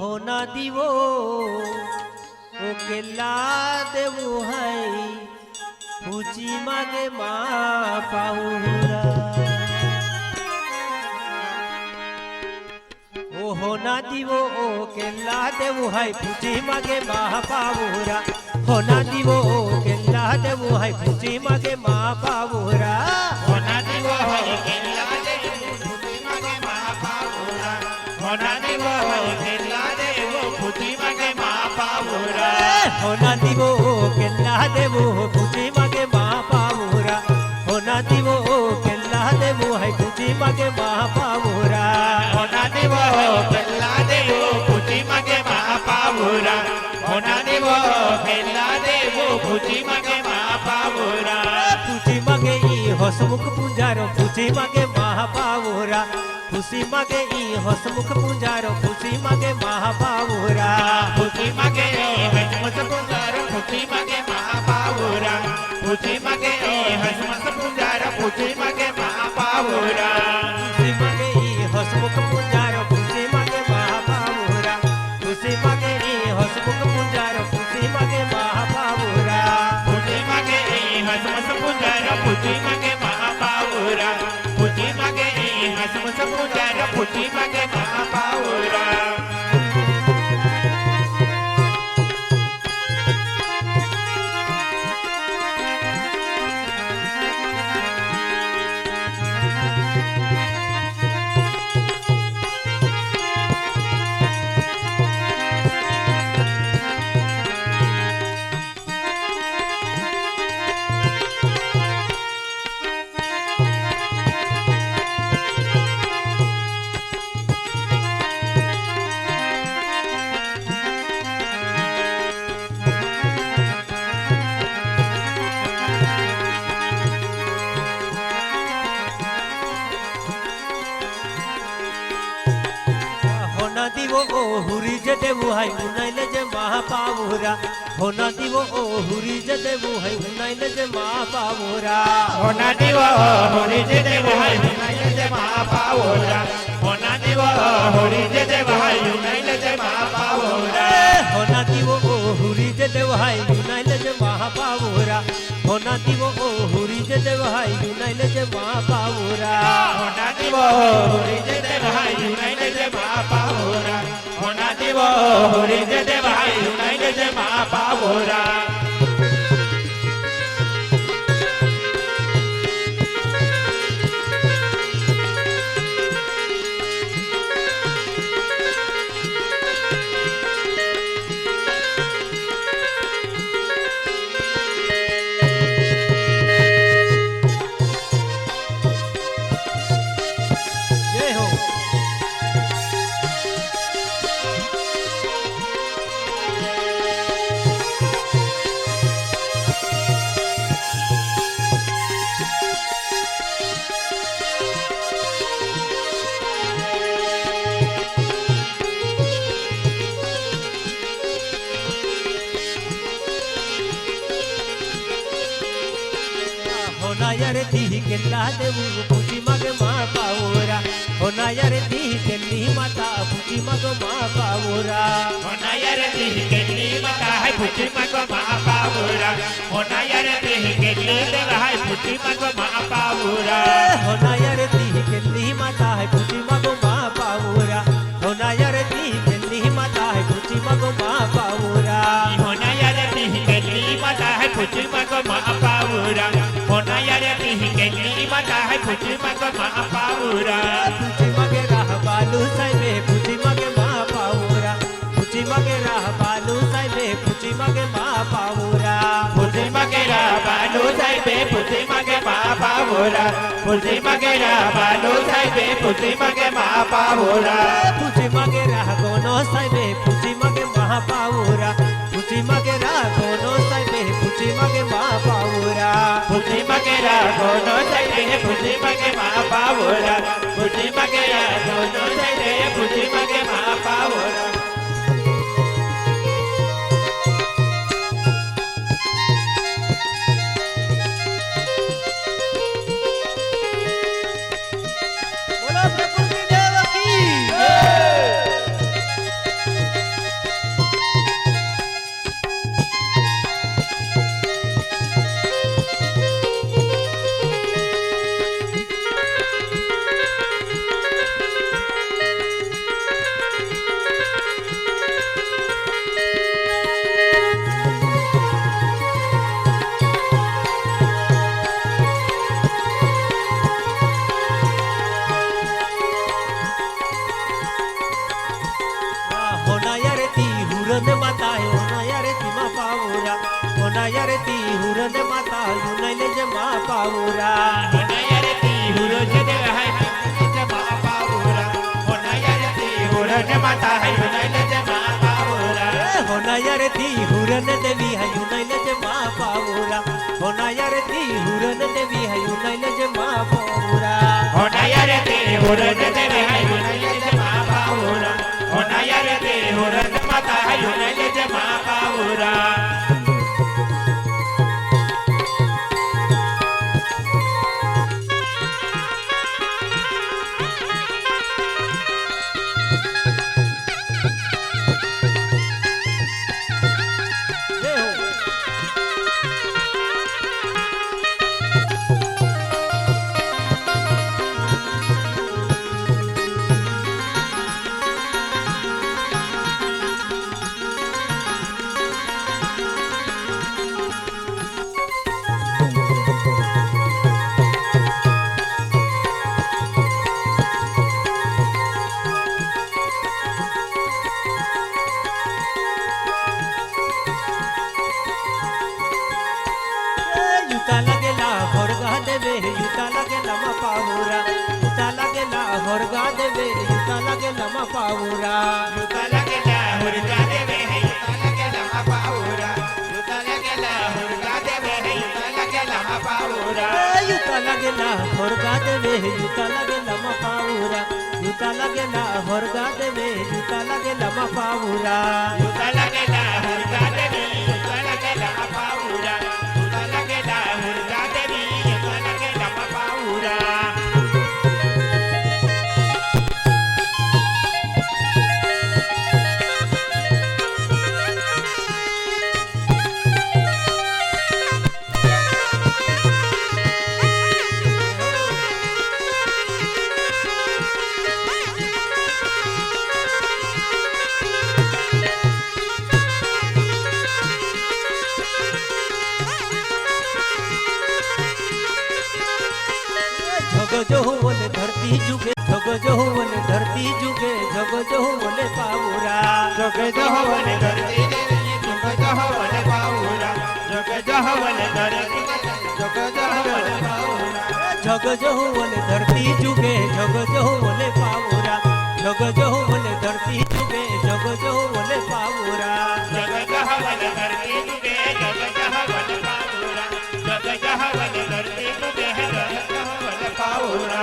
होना दीवो ओ केला देवो है पूची मागे माँ पाऊरा ओ होना दीवो ओ केला देवो है पूची मागे माँ पाऊरा होना दीवो ओ केला देवो है पूची मागे माँ पाऊरा होना दीवो है केला देवो पूची मागे माँ पाऊरा होना दीवो है केला देवो पूची मागे माँ पाऊरा होना दीवो ओ केला देवो पूची मागे माँ पाऊरा होना दीवो ओ केला देवो है पूची मागे माँ पाऊरा होना दीवो केला देवो पूची मागे माँ पाऊरा होना दीवो केला देवो पूची मागे माँ पाऊरा पूची मागे ई हसमुख पुंजारो पूची मागे माँ पाऊरा पूची मागे ई हसमुख पुंजारो पूची मागे माँ पाऊरा पूची मागे हसमस पुंजार पूची मागे माँ पाऊरा पूची मागे हसमस पुंजार पूची मागे माँ पाऊरा पूची मागे ई हसमुख पुंजारो पूची मागे माँ पाऊरा पूची मागे ई हसमुख पुंजारो पूची मागे माँ पाऊरा पूची मागे हसमस पुंजार पूची मागे माँ पाऊरा पूची मागे हसमस पुंजार पूची मागे माँ पाऊरा होना दीवो ओ हुरी जे देवो है उनाइले जे माँ पाऊरा होना दीवो ओ हुरी जे देवो है उनाइले जे माँ पाऊरा होना दीवो होरी जे देव है उनाइले जे माँ पाऊरा होना दीवो होरी जे देव है उनाइले जे माँ पाऊरा होना दीवो ओ हुरी जे देवो है उनाइले जे माँ पाऊरा होना दीवो ओ हुरी जे देवो है उनाइले जे माँ पाऊरा होना दीवो होरी जे देव है उनाइले जे माँ पाऊरा होना दीवो होरी जे देव है उनाइले जे माँ पाऊरा जय हो होना यार दी केला देवो पूची मागे माँ पाऊरा होना यार दी केली माता पूची मागो माँ पाऊरा होना यार देह केली माता है पूची मागो माँ पाऊरा होना यार देह केली देव है पूची मागो माँ पाऊरा होना यार दी केली माता है पूची मागो माँ पाऊरा होना यार दी केली माता है पूची मागो माँ पाऊरा होना यार देह केली माता है पूची मागो माँ पाऊरा होना यार देह केली माता है पूची मागो माँ पाऊरा पूची मागे राह बालू साहेबे पूची मागे माँ पाऊरा पूची मागे राह बालू साहेबे पूची मागे माँ पाऊरा पूची मागेरा बालू साहेबे पूची मागे माँ पाऊरा पूची मागेरा बालू साहेबे पूची मागे माँ पाऊरा पूची मागे राह गोनो साहेबे पूची मागे माँ पाऊरा पूची मागे राह गोनो साहेबे पूची मागे माँ पाऊरा पूची मागेरा गोनो साहेबे पूची मागे माँ पाऊरा पूची मागेरा गोनो साहेबे पूची मागे माँ पाऊरा बोलो प्रकृति देव की हुरन माता होना यारे ती मा पावरा होना यारे ती हुरन माता युनाइले जे मा पावरा होना यार ती हुरन दे हाय जे मा पावरा होना यार ती हुरन माता हाय युनाइले जे मा पावरा होना यारे ती हुरन देवी है युनाइले जे मा पावरा होना यारे ती हुरन देवी है युनाइले जे मा पावरा होना यार ती हुरन दे हाय युनाइले जे मा पावरा होना यार ती हुरन माता हाय युनाइले जे मा पावरा युता लगेला होरगा देवे युता लगेला मा पावरा युता लगेला होरगा देवे युता लगेला मा पावरा युता लगेला हुरगा देवे युता लगेला मा पावरा युता लगेला हुरगा देवे युता लगेला मा पावरा युता लगेला होरगा देवे युता लगेला मा पावरा युता लगेला होरगा देवे युता लगेला मा पावरा युता लगेला हुरगा देवे युता लगेला मा पावरा युता लगेला हुरगा देवे युता लगेला मा पावरा जग जो बोले धरती जुगे जग जो बोले धरती जुगे जग जो बोले पावरा जग जहवन धरती देवी जग जहवन पावरा जग जहवन धरती जग जहवन पावरा जग जो बोले धरती जुगे जग जो बोले पावरा जग जो बोले धरती जुगे जग जो बोले पावरा जग जहवन धरती तुगे जग जहवन पावरा जग जहवन धरती तुगे जग जहवन पावरा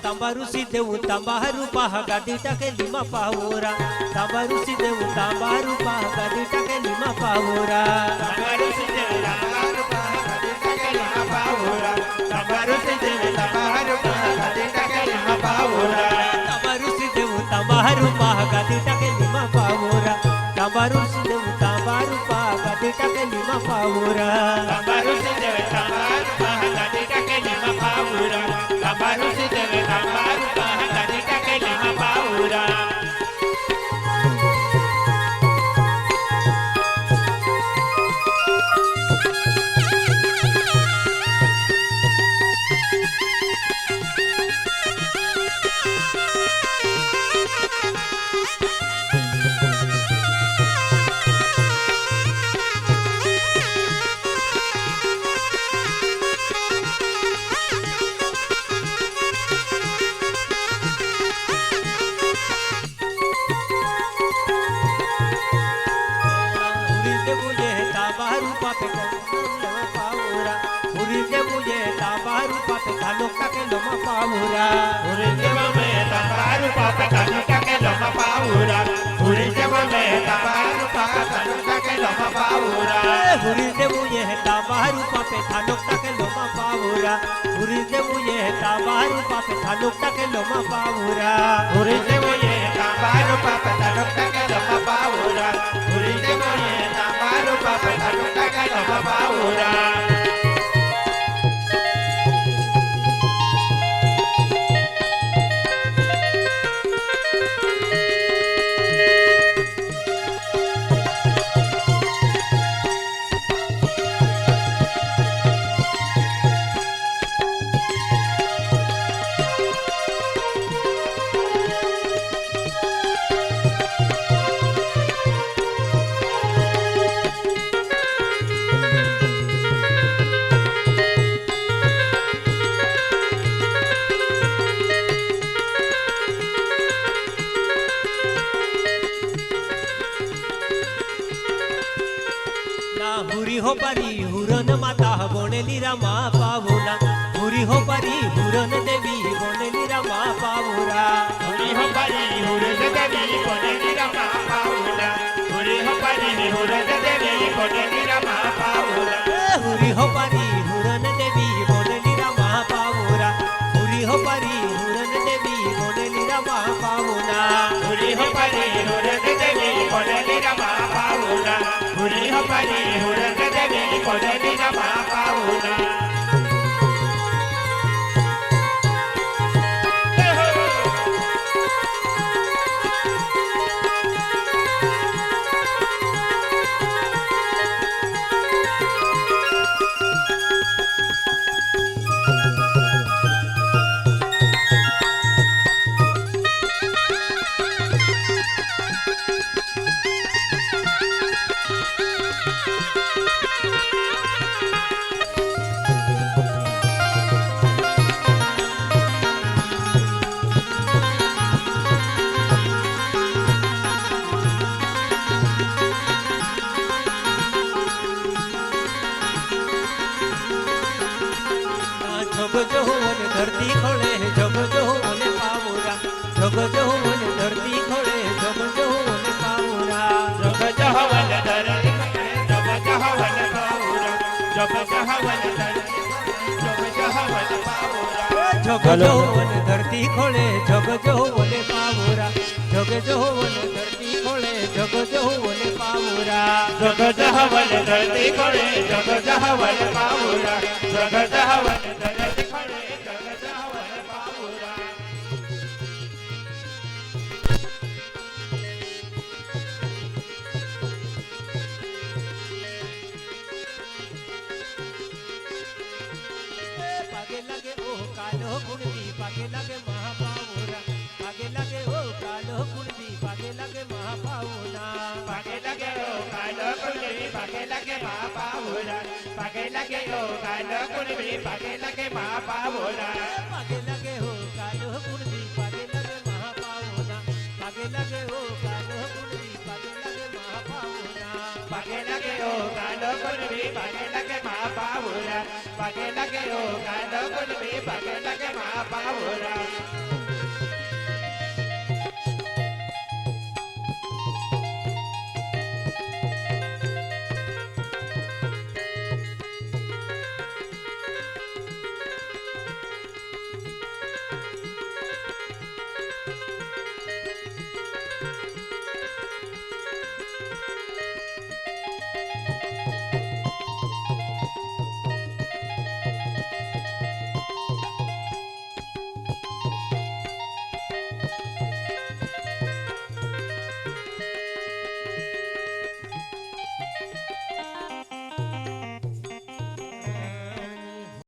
तांबारू देऊ तांबारू पहा गादी टाके लिमा पावरा तांबारू देऊ तांबारू पहा गादी टाके लिमा पावरा तांबारू देऊ तांबारू पहा गादी टाके लिमा पावरा तांबारू देऊ तांबारू पहा गादी टाके लिमा पावरा तांबारू देऊ तांबारू पहा गादी टाके लिमा पावरा तांबारू देऊ तांबारू पहा गादी टाके लिमा पावरा तांबारू देऊ तांबारू पहा गादी टाके लिमा पावरा तांबारू देऊ तांबारू पहा गादी टाके लिमा पावरा થાનો કાકે લોમા પાવુરા ઉરી જેવો મેં તમારું પાપે તાનું કાકે લોમા પાવુરા ઉરી જેવો મેં તમારું પાપે તાનું કાકે લોમા પાવુરા હુરી દેવું એ તાબારું પાપે થાનો કાકે લોમા પાવુરા હુરી દેવું એ તાબારું પાપે થાનો કાકે લોમા પાવુરા ઉરી જેવો એ તમારું પાપે તાનું કાકે લોમા પાવુરા ઉરી જેવો એ તમારું પાપે તાનું કાકે લોમા પાવુરા હુરી હો પરી હુરન માતા બોનેલી રમા પાવુના હુરી હો પરી હુરન દેવી બોનેલી રમા પાવુરા ઉરી હો પરી હુરન દેવી બોનેલી રમા પાવુરા ઉરી હો પરી હુરન દેવી બોનેલી રમા પાવુરા હુરી હો પરી હુરન દેવી બોનેલી રમા પાવુરા હુરી હો પરી હુરન દેવી બોનેલી રમા પાવુના ઉરી હો પરી હુરન દેવી બોનેલી રમા પાવુરા ઉરી હો પરી હુરન દેવી બોનેલી રમા પાવુરા જગ જોવન ધરતી ખોળે જગ જોવન પાવુરા જગ જોવન ધરતી ખોળે જગ જોવન પાવુરા જગ જહવન ધરતી જગ જહવન પાવુરા જગ જહવન ધરતી જગ જહવન પાવુરા જગ જોવન ધરતી ખોળે જગ જોવન પાવુરા જગ જોવન ધરતી ખોળે જગ જોવન પાવુરા જગ જહવન ધરતી ખોળે જગ જહવન પાવુરા જગ જહવન ધરતી ખોળે જગ જહવન પાવુરા પાગે લાગે ઓ કાલો કુણબી પાગે લાગે મહાપાવુરા પાગે લાગે ઓ કાલો કુણબી પાગે લાગે મહાપાવુના પાગે લાગે ઓ કાલો કુણબી પાગે લાગે મહાપાવુરા પાગે લાગે ઓ કાલો કુણબી પાગે લાગે મહાપાવુરા પાગે લાગે ઓ કાલો કુણબી પાગે લાગે મહાપાવુના પાગે લાગે ઓ કાલો કુણબી પાગે લાગે મહાપાવુના પાગે લાગે ઓ કાલો કુણબી પાગે લાગે મહાપાવુરા પાગે લાગે ઓ કાલો